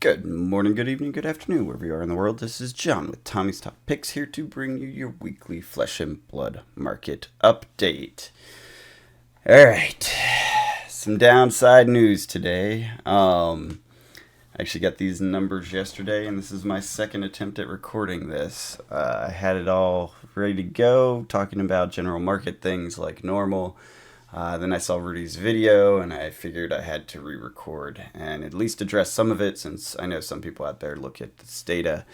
Good morning, good evening, good afternoon, wherever you are in the world. This is John with Tommy's Top Picks here to bring you your weekly flesh and blood market update. All right, some downside news today. I actually got these numbers yesterday, and this is my second attempt at recording this. I had it all ready to go, talking about general market things like normal. Then I saw Rudy's video, and I figured I had to re-record and at least address some of it, since I know some people out there look at this data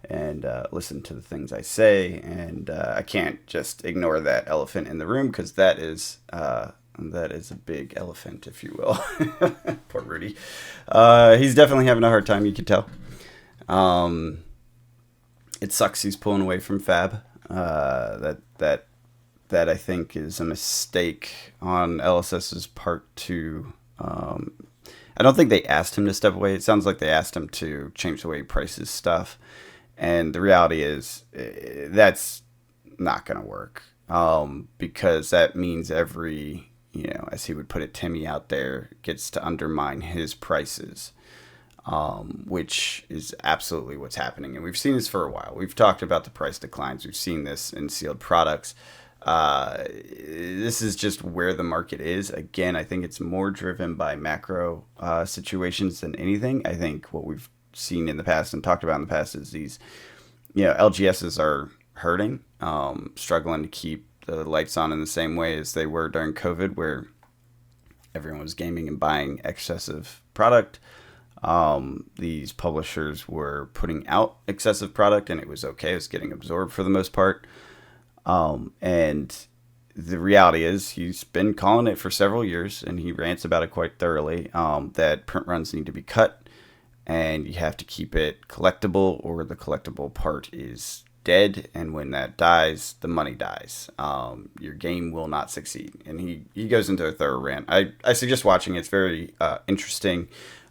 and listen to the things I say, and I can't just ignore that elephant in the room, because that is a big elephant, if you will. Poor Rudy. He's definitely having a hard time, you can tell. It sucks he's pulling away from Fab. That I think is a mistake on LSS's part to... I don't think they asked him to step away. It sounds like they asked him to change the way he prices stuff. And the reality is that's not going to work. Because that means every, as he would put it, Timmy out there gets to undermine his prices. Which is absolutely what's happening. And we've seen this for a while. We've talked about the price declines. We've seen this in sealed products. This is just where the market is. Again, I think it's more driven by macro situations than anything. I think what we've seen in the past and talked about in the past is these, LGSs are hurting, struggling to keep the lights on in the same way as they were during COVID, where everyone was gaming and buying excessive product. These publishers were putting out excessive product, and it was okay. It was getting absorbed for the most part. And the reality is he's been calling it for several years, and he rants about it quite thoroughly, that print runs need to be cut, and you have to keep it collectible, or the collectible part is dead. And when that dies, the money dies. Your game will not succeed. And he goes into a thorough rant. I suggest watching it. It's very interesting.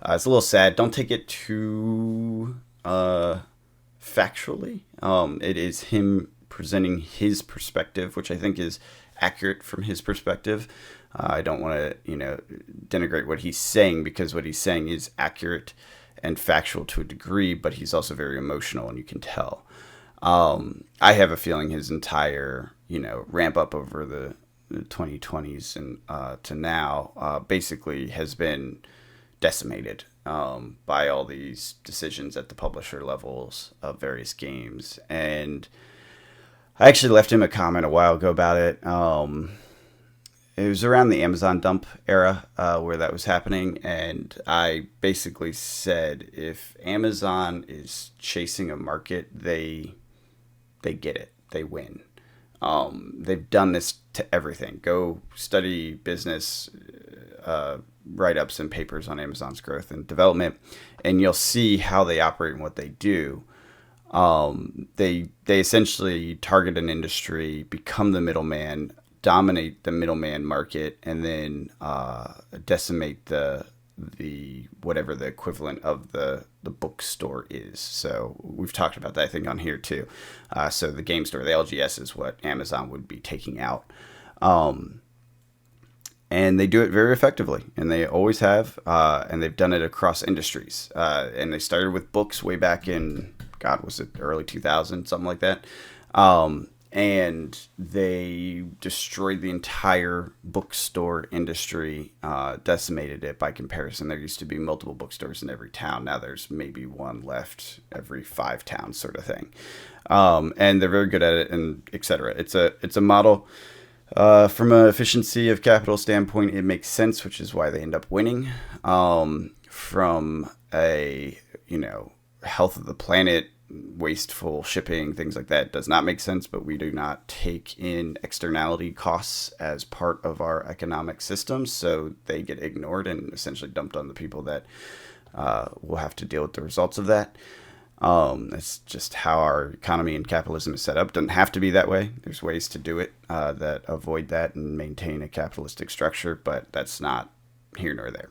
It's a little sad. Don't take it too factually. It is him presenting his perspective, which I think is accurate from his perspective. I don't want to, denigrate what he's saying, because what he's saying is accurate and factual to a degree, but he's also very emotional, and you can tell. I have a feeling his entire, ramp up over the 2020s and to now basically has been decimated by all these decisions at the publisher levels of various games. And I actually left him a comment a while ago about it. It was around the Amazon dump era where that was happening, and I basically said, if Amazon is chasing a market, they get it. They win. They've done this to everything. Go study business write-ups and papers on Amazon's growth and development, and you'll see how they operate and what they do. They essentially target an industry, become the middleman, dominate the middleman market, and then decimate the whatever the equivalent of the bookstore is. So we've talked about that thing on here too. So the game store, the LGS, is what Amazon would be taking out. And they do it very effectively, and they always have, and they've done it across industries. And they started with books way back in, God, was it early 2000, something like that? And they destroyed the entire bookstore industry, decimated it by comparison. There used to be multiple bookstores in every town. Now there's maybe one left every 5 towns, sort of thing. And they're very good at it, and et cetera. It's a model. From an efficiency of capital standpoint, it makes sense, which is why they end up winning. From a, health of the planet, wasteful shipping, things like that, does not make sense, but we do not take in externality costs as part of our economic system, so they get ignored and essentially dumped on the people that will have to deal with the results of that. That's just how our economy and capitalism is set up. Doesn't have to be that way. There's ways to do it that avoid that and maintain a capitalistic structure, but that's not here nor there.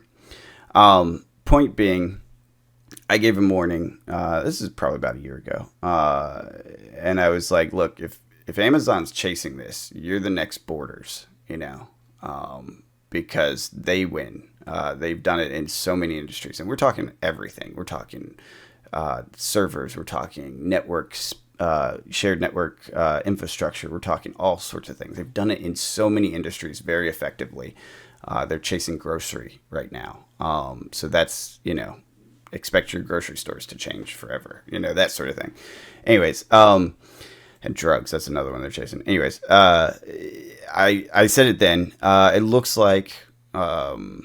Point being, I gave a warning. This is probably about a year ago. And I was like, look, if Amazon's chasing this, you're the next Borders, because they win. They've done it in so many industries, and we're talking everything. We're talking servers. We're talking networks, shared network infrastructure. We're talking all sorts of things. They've done it in so many industries very effectively. They're chasing grocery right now. So that's, expect your grocery stores to change forever, that sort of thing. Anyways, and drugs, that's another one they're chasing. Anyways, I said it then. It looks like Hasbro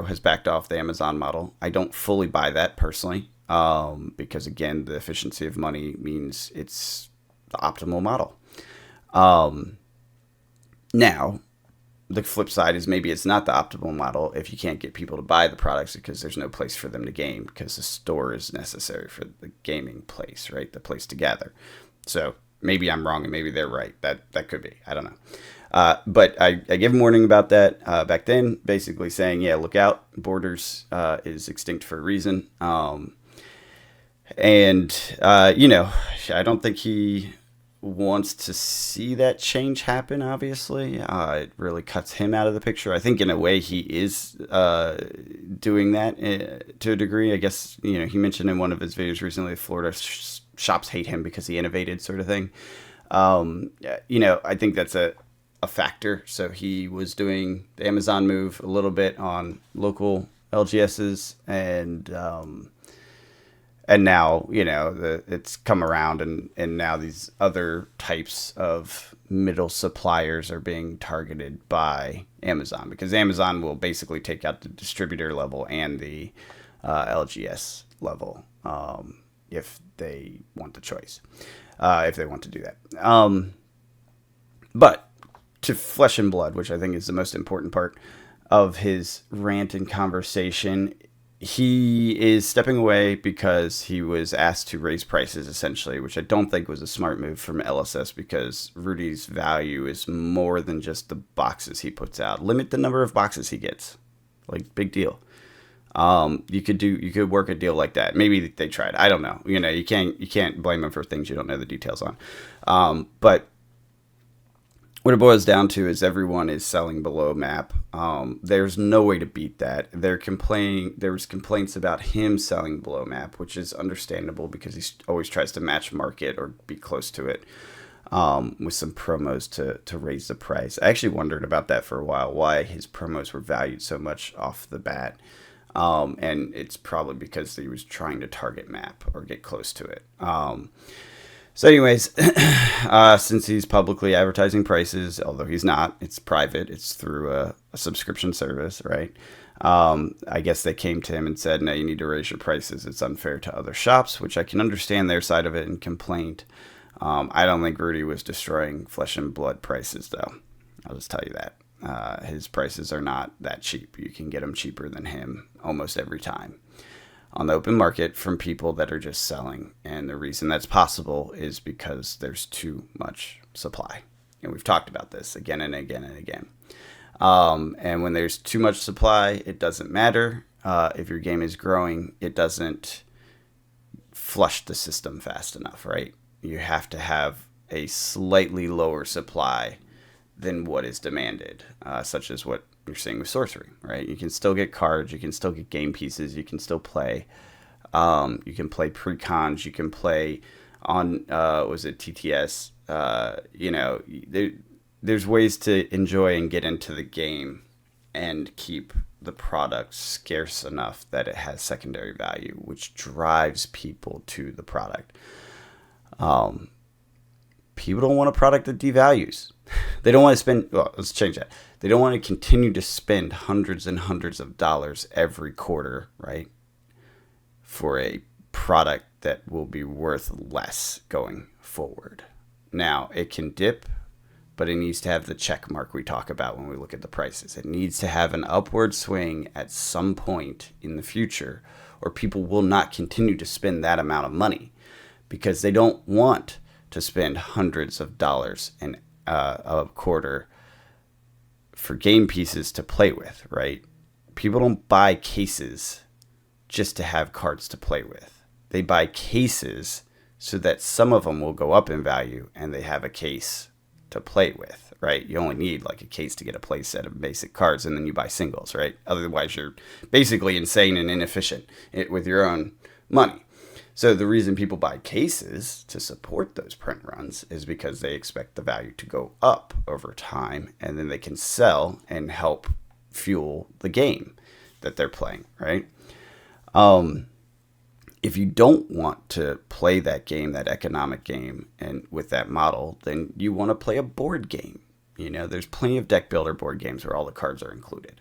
has backed off the Amazon model. I don't fully buy that personally, because again, the efficiency of money means it's the optimal model. Now, the flip side is maybe it's not the optimal model if you can't get people to buy the products because there's no place for them to game, because the store is necessary for the gaming place, right? The place to gather. So maybe I'm wrong and maybe they're right. That could be. I don't know. But I gave a warning about that back then, basically saying, yeah, look out. Borders is extinct for a reason. I don't think he wants to see that change happen, obviously. It really cuts him out of the picture. I think in a way he is doing that to a degree. I guess, he mentioned in one of his videos recently, Florida shops hate him because he innovated, sort of thing. I think that's a factor. So he was doing the Amazon move a little bit on local LGSs, and now, it's come around, and now these other types of middle suppliers are being targeted by Amazon, because Amazon will basically take out the distributor level and the LGS level if they want the choice, if they want to do that. But to flesh and blood, which I think is the most important part of his rant and conversation, he is stepping away because he was asked to raise prices, essentially, which I don't think was a smart move from LSS, because Rudy's value is more than just the boxes he puts out. Limit the number of boxes he gets. Like, big deal. You could work a deal like that. Maybe they tried. I don't know. You can't blame them for things you don't know the details on. But what it boils down to is everyone is selling below map. There's no way to beat that. There was complaints about him selling below map, which is understandable because he always tries to match market or be close to it, with some promos to raise the price. I actually wondered about that for a while, why his promos were valued so much off the bat. And it's probably because he was trying to target map or get close to it. So anyways, since he's publicly advertising prices, although he's not, it's private, it's through a subscription service, right? I guess they came to him and said, no, you need to raise your prices. It's unfair to other shops, which I can understand their side of it and complaint. I don't think Rudy was destroying flesh and blood prices, though. I'll just tell you that. His prices are not that cheap. You can get them cheaper than him almost every time on the open market from people that are just selling. And the reason that's possible is because there's too much supply. And we've talked about this again and again and again. And when there's too much supply, it doesn't matter. If your game is growing, it doesn't flush the system fast enough, right? You have to have a slightly lower supply than what is demanded, such as what you're seeing with sorcery, right? You can still get cards, you can still get game pieces, you can still play. You can play pre-cons, you can play on, TTS? There's ways to enjoy and get into the game and keep the product scarce enough that it has secondary value, which drives people to the product. People don't want a product that devalues. They don't want to spend, well, let's change that. They don't want to continue to spend hundreds and hundreds of dollars every quarter, right, for a product that will be worth less going forward. Now, it can dip, but it needs to have the check mark we talk about when we look at the prices. It needs to have an upward swing at some point in the future, or people will not continue to spend that amount of money because they don't want to spend hundreds of dollars a quarter for game pieces to play with, right? People don't buy cases just to have cards to play with. They buy cases so that some of them will go up in value and they have a case to play with, right? You only need like a case to get a play set of basic cards, and then you buy singles, right? Otherwise, you're basically insane and inefficient with your own money. So the reason people buy cases to support those print runs is because they expect the value to go up over time, and then they can sell and help fuel the game that they're playing, right? If you don't want to play that game, that economic game, and with that model, then you want to play a board game. There's plenty of deck builder board games where all the cards are included.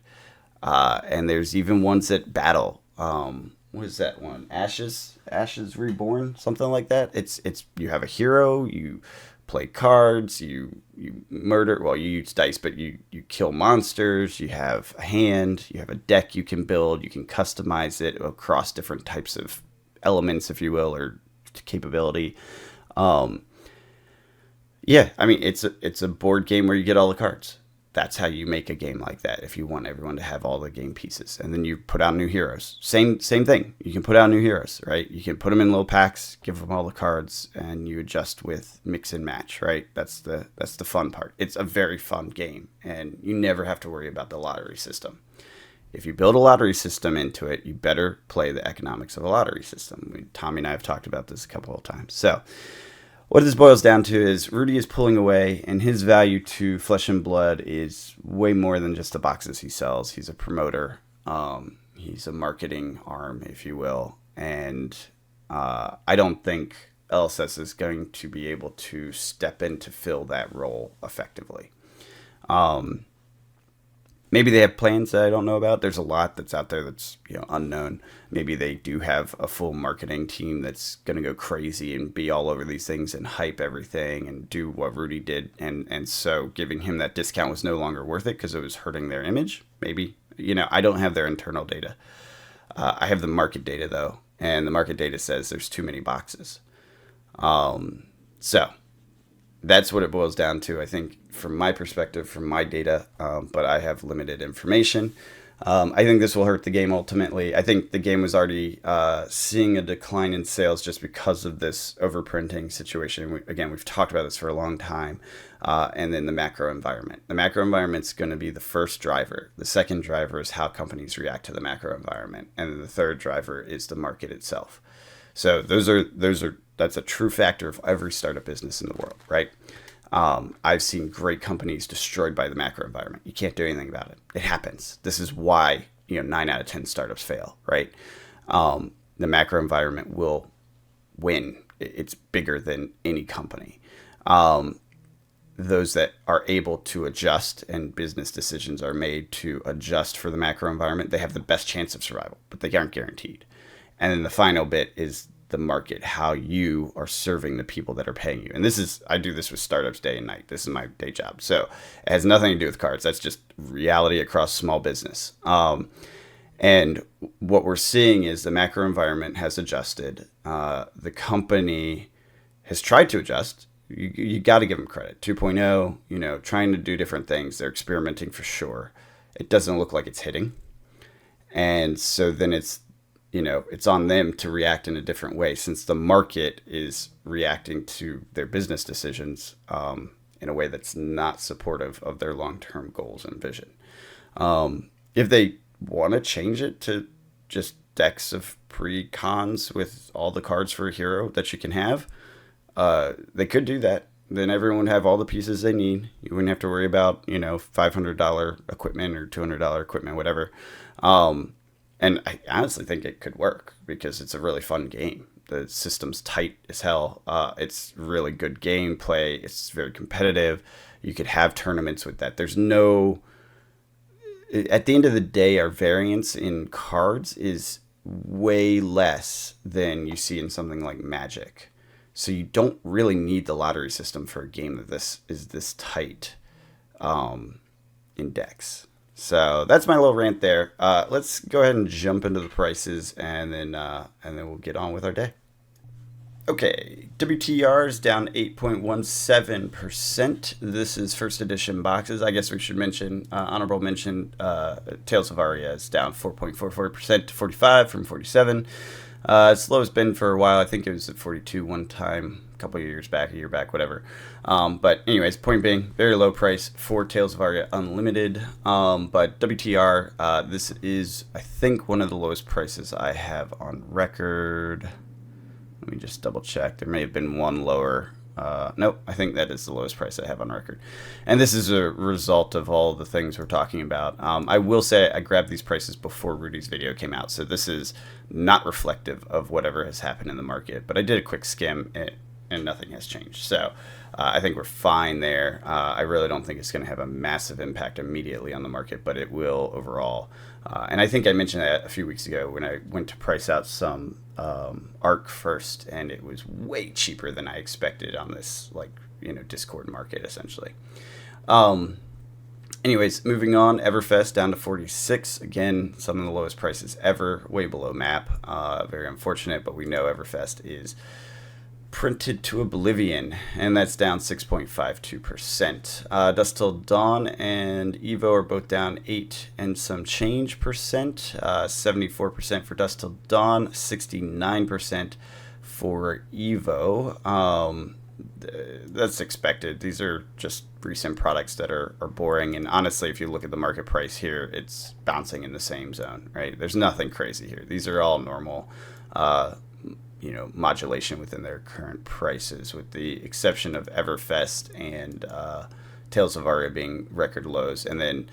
And there's even ones that battle. What is that one? Ashes Reborn, something like that. It's you have a hero, you play cards, you murder. Well, you use dice, but you kill monsters. You have a hand. You have a deck you can build. You can customize it across different types of elements, if you will, or capability. Yeah, I mean, it's a board game where you get all the cards. That's how you make a game like that if you want everyone to have all the game pieces. And then you put out new heroes. Same thing. You can put out new heroes, right? You can put them in little packs, give them all the cards, and you adjust with mix and match, right? That's the fun part. It's a very fun game, and you never have to worry about the lottery system. If you build a lottery system into it, you better play the economics of a lottery system. Tommy and I have talked about this a couple of times. So what this boils down to is Rudy is pulling away, and his value to Flesh and Blood is way more than just the boxes he sells. He's a promoter. He's a marketing arm, if you will. And I don't think LSS is going to be able to step in to fill that role effectively. Maybe they have plans that I don't know about. There's a lot that's out there that's unknown. Maybe they do have a full marketing team that's going to go crazy and be all over these things and hype everything and do what Rudy did. And so giving him that discount was no longer worth it because it was hurting their image. Maybe. I don't have their internal data. I have the market data, though. And the market data says there's too many boxes. So that's what it boils down to, I think, from my perspective, from my data, but I have limited information. I think this will hurt the game ultimately. I think the game was already seeing a decline in sales just because of this overprinting situation. We've talked about this for a long time. And then the macro environment. The macro environment's going to be the first driver. The second driver is how companies react to the macro environment. And then the third driver is the market itself. So that's a true factor of every startup business in the world, right? I've seen great companies destroyed by the macro environment. You can't do anything about it. It happens. This is why 9 out of 10 startups fail, right? The macro environment will win. It's bigger than any company. Those that are able to adjust and business decisions are made to adjust for the macro environment, they have the best chance of survival, but they aren't guaranteed. And then the final bit is the market, how you are serving the people that are paying you. And I do this with startups day and night. This is my day job. So it has nothing to do with cards. That's just reality across small business. And what we're seeing is the macro environment has adjusted. The company has tried to adjust. You got to give them credit. 2.0, trying to do different things. They're experimenting for sure. It doesn't look like it's hitting. And so then it's on them to react in a different way, since the market is reacting to their business decisions in a way that's not supportive of their long-term goals and vision. If they want to change it to just decks of pre-cons with all the cards for a hero that you can have, they could do that. Then everyone would have all the pieces they need. You wouldn't have to worry about, $500 equipment or $200 equipment, whatever. And I honestly think it could work because it's a really fun game. The system's tight as hell. It's really good gameplay. It's very competitive. You could have tournaments with that. At the end of the day, our variance in cards is way less than you see in something like Magic. So you don't really need the lottery system for a game that is this tight in decks. So that's my little rant there. Let's go ahead and jump into the prices, and then we'll get on with our day. Okay, WTR is down 8.17%. This is first edition boxes. I guess we should mention, honorable mention, Tales of Aria is down 4.44% to 45 from 47. It's the lowest been for a while. I think it was at 42 one time. couple of years back, a year back, whatever. But anyways, point being, very low price for Tales of Aria Unlimited. But WTR, this is, I think, one of the lowest prices I have on record. Let me just double check. There may have been one lower. Nope, I think that is the lowest price I have on record. And this is a result of all the things we're talking about. I will say I grabbed these prices before Rudy's video came out, so this is not reflective of whatever has happened in the market. But I did a quick skim, and nothing has changed. So I think we're fine there. I really don't think it's going to have a massive impact immediately on the market, but it will overall. And I think I mentioned that a few weeks ago when I went to price out some ARC first, and it was way cheaper than I expected on this, Discord market, essentially. Anyways, moving on, Everfest down to 46. Again, some of the lowest prices ever, way below map. Very unfortunate, but we know Everfest is printed to oblivion, and that's down 6.52%. Dusk Till Dawn and Evo are both down 8 and some change percent. 74% for Dusk Till Dawn, 69% for Evo. That's expected. These are just recent products that are boring, and honestly, if you look at the market price here, it's bouncing in the same zone, right? There's nothing crazy here. These are all normal modulation within their current prices, with the exception of Everfest and Tales of Aria being record lows. And then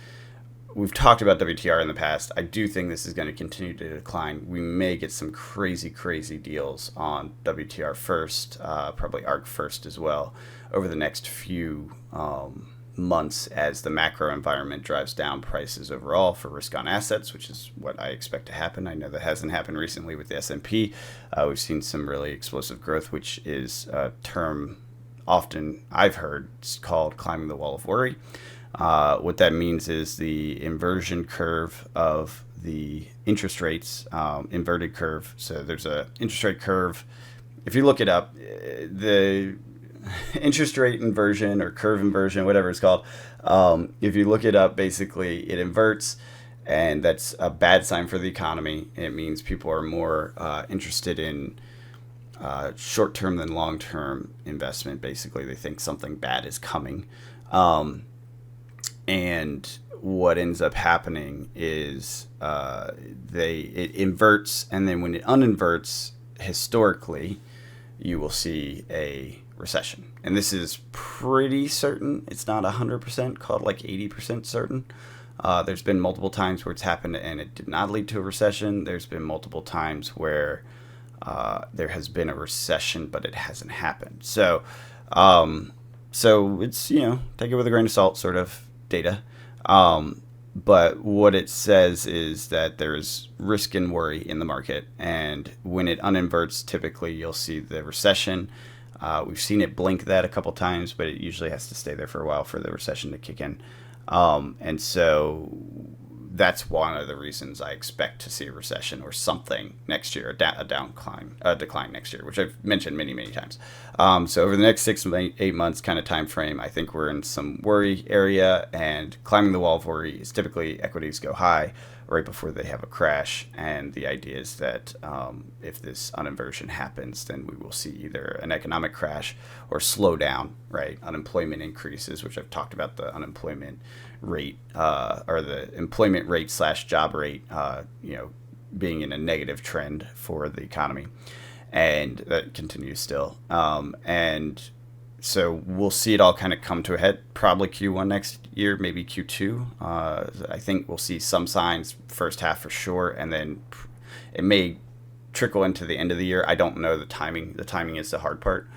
we've talked about WTR in the past. I do think this is going to continue to decline. We may get some crazy deals on WTR first, probably ARC first as well, over the next few months as the macro environment drives down prices overall for risk on assets, which is what I expect to happen. I know that hasn't happened recently with the S&P. We've seen some really explosive growth, which is a term often I've heard called climbing the wall of worry. What that means is the inversion curve of the interest rates, inverted curve. So there's a interest rate curve. If you look it up, the interest rate inversion or curve inversion, whatever it's called. If you look it up, basically it inverts, and that's a bad sign for the economy. It means people are more interested in short-term than long-term investment. Basically, they think something bad is coming. And what ends up happening is it inverts, and then when it uninverts, historically, you will see a recession. And this is pretty certain. It's not 100%, called like 80% certain. There's been multiple times where it's happened and it did not lead to a recession. There's been multiple times where there has been a recession, but it hasn't happened. So it's, take it with a grain of salt sort of data. But what it says is that there's risk and worry in the market. And when it uninverts, typically you'll see the recession. We've seen it blink that a couple times, but it usually has to stay there for a while for the recession to kick in. And so that's one of the reasons I expect to see a recession or something next year, a decline next year, which I've mentioned many times. So over the next 6 to 8 months kind of time frame, I think we're in some worry area, and climbing the wall of worry is typically equities go high right before they have a crash. And the idea is that if this uninversion happens, then we will see either an economic crash or slow down, right? Unemployment increases, which I've talked about, the unemployment rate or the employment rate / job rate, being in a negative trend for the economy. And that continues still. And so we'll see it all kind of come to a head, probably Q1 next year, maybe Q2. I think we'll see some signs first half for sure, and then it may trickle into the end of the year. I don't know the timing. The timing is the hard part.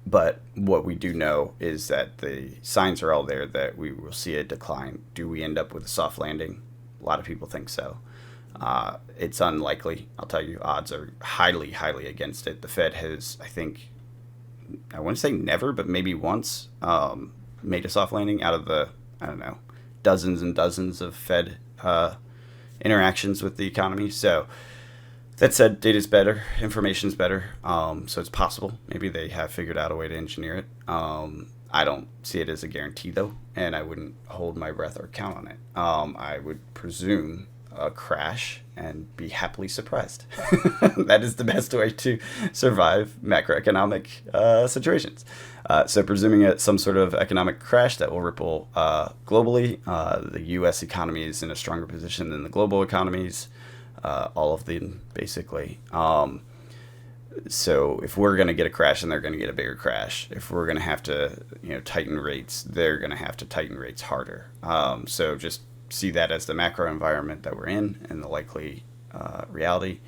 But what we do know is that the signs are all there that we will see a decline. Do we end up with a soft landing? A lot of people think so. It's unlikely. I'll tell you, odds are highly against it. The Fed has, I wouldn't say never, but maybe once made a soft landing out of the, dozens and dozens of Fed interactions with the economy. So that said, data's better, information's better, so it's possible. Maybe they have figured out a way to engineer it. I don't see it as a guarantee, though, and I wouldn't hold my breath or count on it. I would presume a crash and be happily surprised. That is the best way to survive macroeconomic situations. So presuming some sort of economic crash that will ripple globally, the U.S. economy is in a stronger position than the global economies, all of them basically. So if we're going to get a crash, and they're going to get a bigger crash. If we're going to have to, tighten rates, they're going to have to tighten rates harder. So just see that as the macro environment that we're in and the likely reality,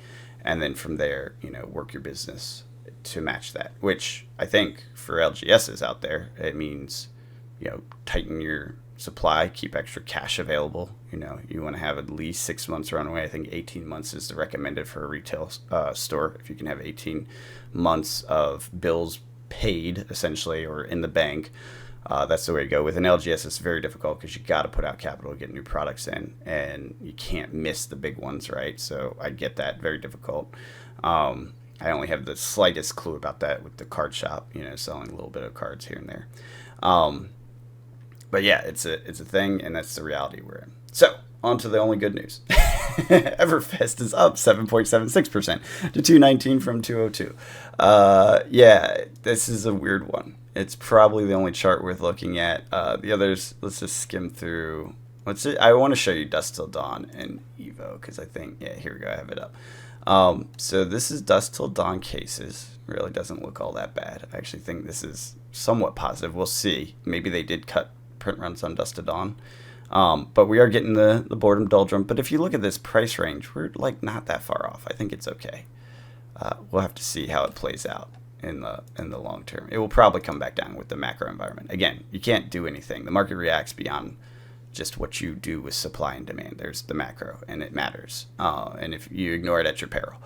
and then from there, work your business to match that. Which I think for LGSs out there, it means, tighten your supply, keep extra cash available. You want to have at least 6 months runway. I think 18 months is the recommended for a retail store. If you can have 18 months of bills paid, essentially, or in the bank, that's the way to go. With an LGS, it's very difficult because you got to put out capital to get new products in, and you can't miss the big ones, right? So I get that, very difficult. I only have the slightest clue about that with the card shop, selling a little bit of cards here and there. But yeah, it's a thing, and that's the reality we're in. So, on to the only good news. Everfest is up 7.76% to 219 from 202. Yeah, this is a weird one. It's probably the only chart worth looking at. The others, let's just skim through. I want to show you Dusk Till Dawn and Evo, because I think, yeah, here we go, I have it up. So this is Dusk Till Dawn cases. Really doesn't look all that bad. I actually think this is somewhat positive. We'll see. Maybe they did cut print runs on Dusk Till Dawn. But we are getting the boredom doldrum. But if you look at this price range, we're like not that far off. I think it's okay. We'll have to see how it plays out in the long term. It will probably come back down with the macro environment. Again, you can't do anything. The market reacts beyond just what you do with supply and demand. There's the macro, and it matters. And if you ignore it, at your peril.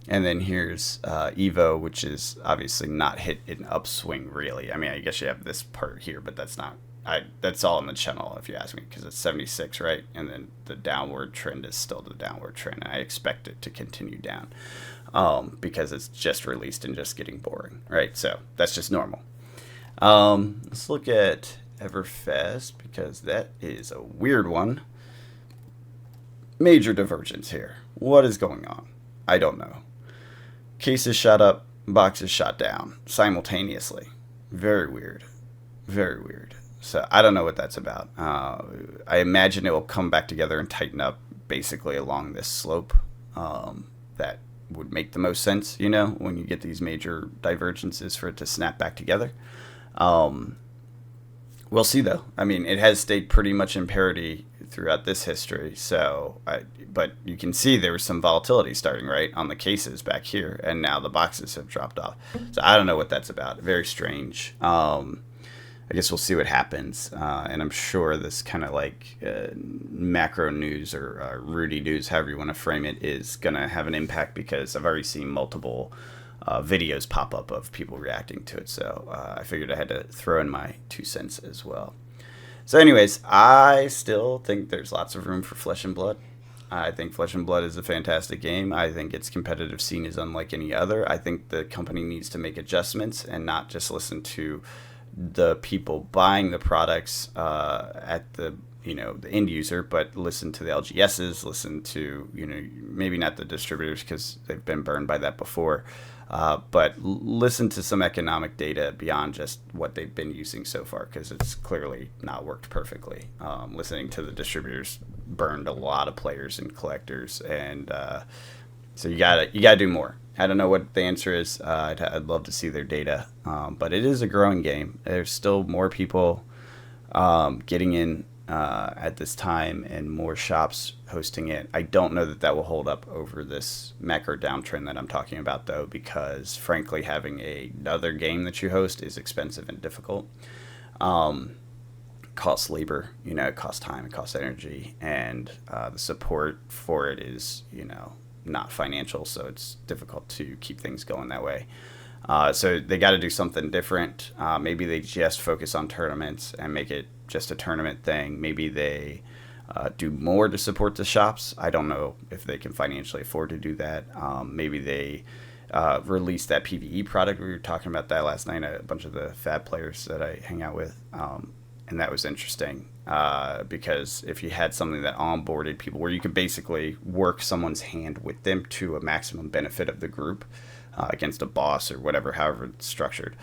And then here's Evo, which is obviously not hit an upswing, really. I mean, I guess you have this part here, but that's not. That's all in the channel, if you ask me, because it's 76, right? And then the downward trend is still the downward trend. And I expect it to continue down because it's just released and just getting boring, right? So that's just normal. Let's look at Everfest, because that is a weird one. Major divergence here. What is going on? I don't know. Cases shot up, boxes shot down simultaneously. Very weird. Very weird. So I don't know what that's about. I imagine it will come back together and tighten up basically along this slope. That would make the most sense, when you get these major divergences, for it to snap back together. We'll see, though. I mean, it has stayed pretty much in parity throughout this history. But you can see there was some volatility starting, right, on the cases back here, and now the boxes have dropped off. So I don't know what that's about. Very strange. I guess we'll see what happens. And I'm sure this kind of like macro news or Rudy news, however you want to frame it, is going to have an impact, because I've already seen multiple videos pop up of people reacting to it. So I figured I had to throw in my 2 cents as well. So anyways, I still think there's lots of room for Flesh and Blood. I think Flesh and Blood is a fantastic game. I think its competitive scene is unlike any other. I think the company needs to make adjustments and not just listen to the people buying the products at the the end user, but listen to the LGSs, listen to maybe not the distributors, because they've been burned by that before, but listen to some economic data beyond just what they've been using so far, because it's clearly not worked perfectly. Listening to the distributors burned a lot of players and collectors, and so you gotta do more. I don't know what the answer is. I'd love to see their data, but it is a growing game. There's still more people getting in at this time, and more shops hosting it. I don't know that will hold up over this macro downtrend that I'm talking about, though, because frankly, having another game that you host is expensive and difficult. Costs labor, it costs time, it costs energy, and the support for it is, not financial, so it's difficult to keep things going that way. So they got to do something different. Maybe they just focus on tournaments and make it just a tournament thing. Maybe they do more to support the shops. I don't know if they can financially afford to do that. Maybe they release that PvE product. We were talking about that last night. A bunch of the Fab players that I hang out with. and that was interesting because if you had something that onboarded people where you could basically work someone's hand with them to a maximum benefit of the group against a boss or whatever, however it's structured,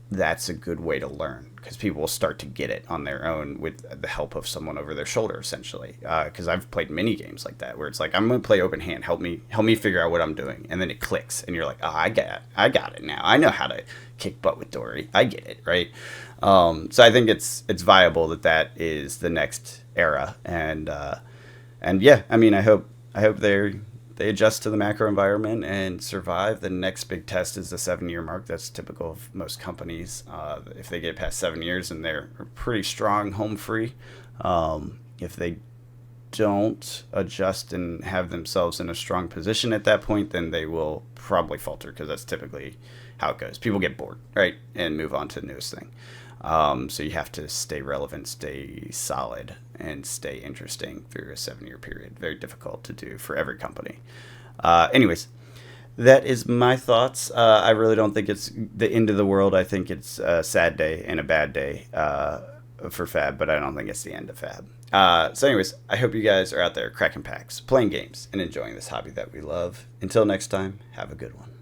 that's a good way to learn because people will start to get it on their own with the help of someone over their shoulder, essentially. Because I've played mini games like that where it's like, I'm going to play open hand, help me figure out what I'm doing, and then it clicks, and you're like, oh, I got it now. I know how to kick butt with Dory. I get it, right? So I think it's viable that is the next era, and yeah, I mean, I hope they adjust to the macro environment and survive. The next big test is the 7-year mark. That's typical of most companies. If they get past 7 years and they're pretty strong home free, if they don't adjust and have themselves in a strong position at that point, then they will probably falter because that's typically how it goes. People get bored, right, and move on to the newest thing. So you have to stay relevant, stay solid, and stay interesting through a 7-year period. Very difficult to do for every company. Anyways, that is my thoughts. I really don't think it's the end of the world. I think it's a sad day and a bad day for Fab, but I don't think it's the end of Fab. So anyways, I hope you guys are out there cracking packs, playing games, and enjoying this hobby that we love. Until next time, have a good one.